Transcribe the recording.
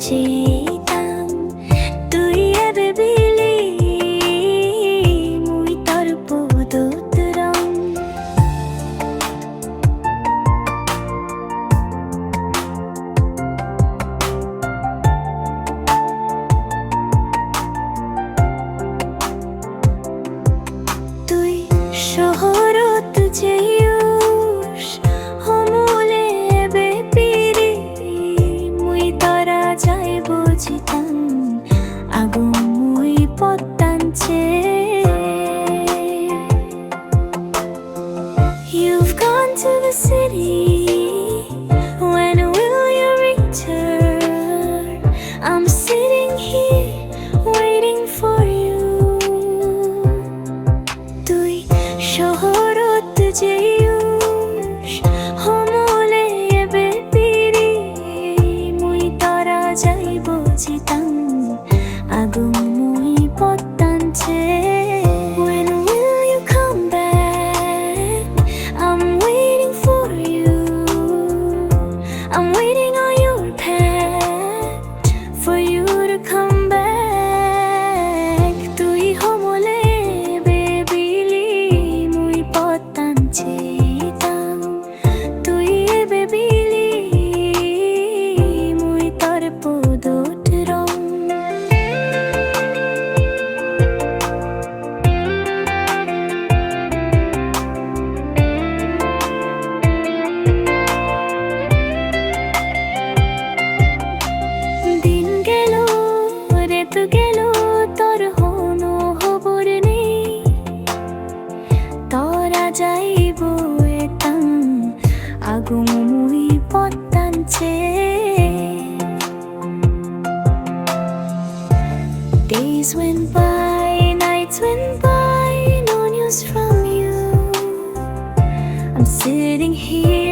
চেতাম তুই এবে বিলি মুই তোর পদত রং তুই শহরত যেয়ুস হমুলে এবে পিরি মুই তরা যাই বুঝিতাম আগুন মুই পত্তাঞ্চে You've gone to the city. When will you return? I'm sitting here waiting for you. তুই শহরত যেয়ুস হমুলে এবে পিরি মুই তরা যাই বুঝিতাম আগুন মুই পত্তাঞ্চে When will you come back? I'm waiting for you. I'm waiting on your path for you to come back. তুই হমলে বেবিলি মুই পত্তাঞ্চিতাম তুই বেবিলি মুই তোর পদত রং দিন গেল রেত গেল তোর হনো খবর নেই তোরা যাইব এতাম আগুন মুই পত্তাঞ্চে Days went by, nights went by, no news from you. I'm sitting here